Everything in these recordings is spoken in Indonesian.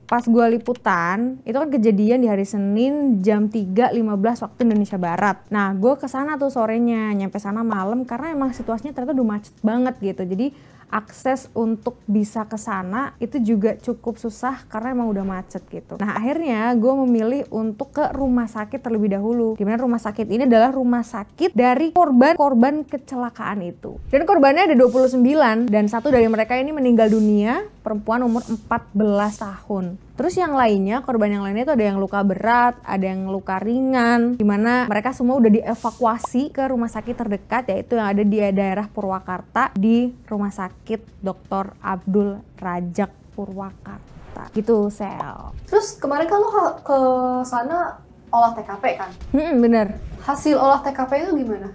Pas gue liputan, itu kan kejadian di hari Senin jam 3.15 waktu Indonesia Barat. Nah, gue kesana tuh sorenya, nyampe sana malam karena emang situasinya ternyata udah macet banget gitu. Jadi akses untuk bisa ke sana itu juga cukup susah karena emang udah macet gitu. Nah, akhirnya gue memilih untuk ke rumah sakit terlebih dahulu. Dimana rumah sakit ini adalah rumah sakit dari korban kecelakaan itu. Dan korbannya ada 29 dan satu dari mereka ini meninggal dunia, perempuan umur 14 tahun. Terus yang lainnya, korban yang lainnya itu ada yang luka berat, ada yang luka ringan, dimana mereka semua udah dievakuasi ke rumah sakit terdekat, yaitu yang ada di daerah Purwakarta, di Rumah Sakit Dr. Abdul Rajak Purwakarta. Gitu, Sel. Terus kemarin kan lo ke sana olah TKP kan? Bener. Hasil olah TKP itu gimana?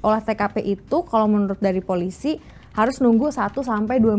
Olah TKP itu kalau menurut dari polisi harus nunggu 1-2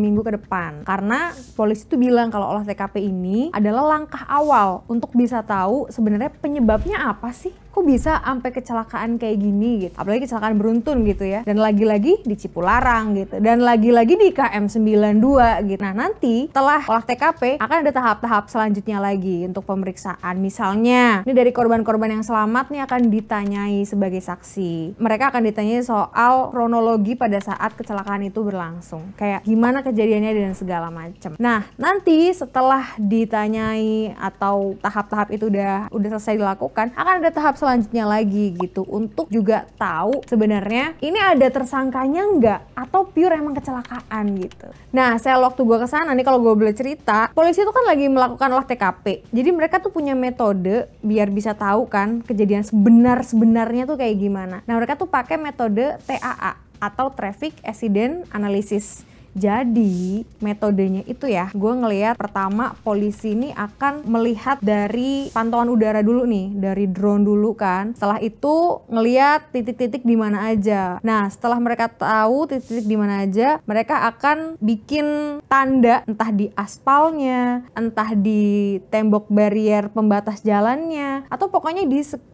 minggu ke depan. Karena polisi tuh bilang kalau olah TKP ini adalah langkah awal untuk bisa tahu sebenarnya penyebabnya apa sih? Kok bisa sampai kecelakaan kayak gini gitu. Apalagi kecelakaan beruntun gitu ya. Dan lagi-lagi di Cipularang gitu. Dan lagi-lagi di KM 92 gitu. Nah, nanti setelah olah TKP akan ada tahap-tahap selanjutnya lagi untuk pemeriksaan. Misalnya, ini dari korban-korban yang selamat nih akan ditanyai sebagai saksi. Mereka akan ditanyai soal kronologi pada saat kecelakaan itu berlangsung. Kayak gimana kejadiannya dan segala macam. Nah, nanti setelah ditanyai atau tahap-tahap itu udah selesai dilakukan, akan ada tahap selanjutnya lagi gitu untuk juga tahu sebenarnya ini ada tersangkanya nggak atau pure emang kecelakaan gitu. Nah, saya waktu gue kesana nih, kalau gue boleh cerita, polisi itu kan lagi melakukan olah TKP. Jadi mereka tuh punya metode biar bisa tahu kan kejadian sebenarnya tuh kayak gimana. Nah, mereka tuh pakai metode TAA atau Traffic Accident Analysis. Jadi metodenya itu ya, gue ngelihat pertama polisi ini akan melihat dari pantauan udara dulu nih, dari drone dulu kan. Setelah itu ngelihat titik-titik di mana aja. Nah, setelah mereka tahu titik-titik di mana aja, mereka akan bikin tanda entah di aspalnya, entah di tembok barrier pembatas jalannya, atau pokoknya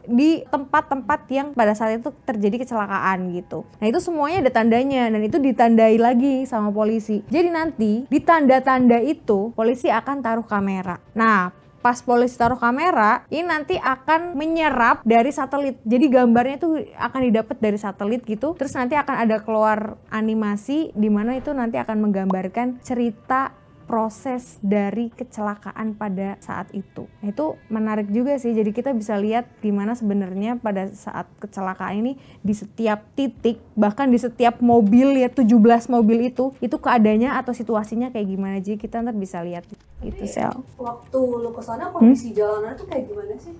di tempat-tempat yang pada saat itu terjadi kecelakaan gitu. Nah, itu semuanya ada tandanya dan itu ditandai lagi sama polisi. Jadi nanti di tanda-tanda itu polisi akan taruh kamera. Nah, pas polisi taruh kamera, ini nanti akan menyerap dari satelit. Jadi gambarnya itu akan didapat dari satelit gitu. Terus nanti akan ada keluar animasi di mana itu nanti akan menggambarkan cerita proses dari kecelakaan pada saat itu. Nah, itu menarik juga sih. Jadi kita bisa lihat di mana sebenarnya pada saat kecelakaan ini di setiap titik, bahkan di setiap mobil ya 17 mobil itu keadaannya atau situasinya kayak gimana. Jadi kita ntar bisa lihat gitu, Sel. Waktu lu kesana kondisi jalanan tuh kayak gimana sih?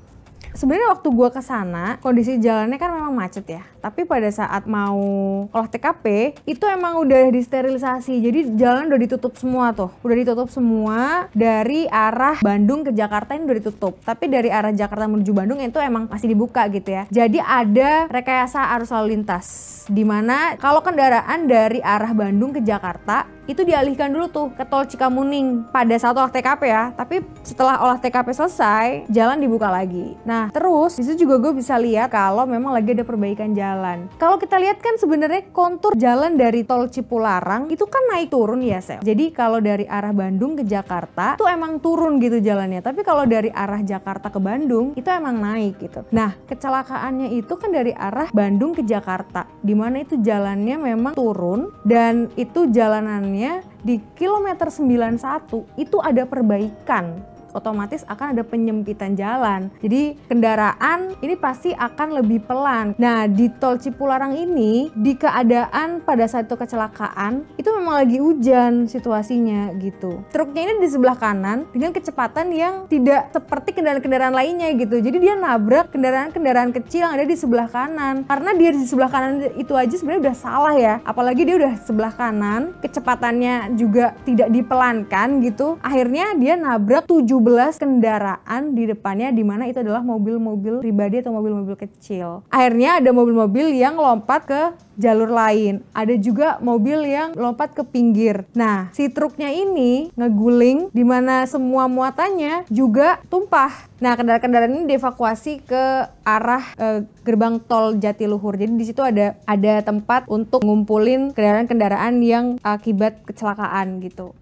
Sebenarnya waktu gua kesana kondisi jalannya kan memang macet ya. Tapi pada saat mau olah TKP itu emang udah disterilisasi. Jadi jalan udah ditutup semua tuh. Udah ditutup semua dari arah Bandung ke Jakarta ini udah ditutup. Tapi dari arah Jakarta menuju Bandung itu emang masih dibuka gitu ya. Jadi ada rekayasa arus lalu lintas. Dimana kalau kendaraan dari arah Bandung ke Jakarta itu dialihkan dulu tuh ke tol Cikamuning pada saat olah TKP ya. Tapi setelah olah TKP selesai, jalan dibuka lagi. Nah, terus disitu juga gue bisa lihat kalau memang lagi ada perbaikan jalan. Kalau kita lihat kan sebenarnya kontur jalan dari tol Cipularang itu kan naik turun ya, Sel. Jadi kalau dari arah Bandung ke Jakarta itu emang turun gitu jalannya. Tapi kalau dari arah Jakarta ke Bandung itu emang naik gitu. Nah, kecelakaannya itu kan dari arah Bandung ke Jakarta, dimana itu jalannya memang turun dan itu jalanannya di kilometer 91 itu ada perbaikan. Otomatis akan ada penyempitan jalan. Jadi kendaraan ini pasti akan lebih pelan. Nah, di tol Cipularang ini di keadaan pada saat itu kecelakaan itu memang lagi hujan situasinya gitu. Truknya ini di sebelah kanan dengan kecepatan yang tidak seperti kendaraan-kendaraan lainnya gitu. Jadi dia nabrak kendaraan-kendaraan kecil yang ada di sebelah kanan. Karena dia di sebelah kanan itu aja sebenarnya udah salah ya. Apalagi dia udah sebelah kanan, kecepatannya juga tidak dipelankan gitu. Akhirnya dia nabrak 17 kendaraan di depannya, di mana itu adalah mobil-mobil pribadi atau mobil-mobil kecil. Akhirnya ada mobil-mobil yang lompat ke jalur lain. Ada juga mobil yang lompat ke pinggir. Nah, si truknya ini ngeguling di mana semua muatannya juga tumpah. Nah, kendaraan-kendaraan ini dievakuasi ke arah gerbang tol Jatiluhur. Jadi di situ ada tempat untuk ngumpulin kendaraan-kendaraan yang akibat kecelakaan gitu.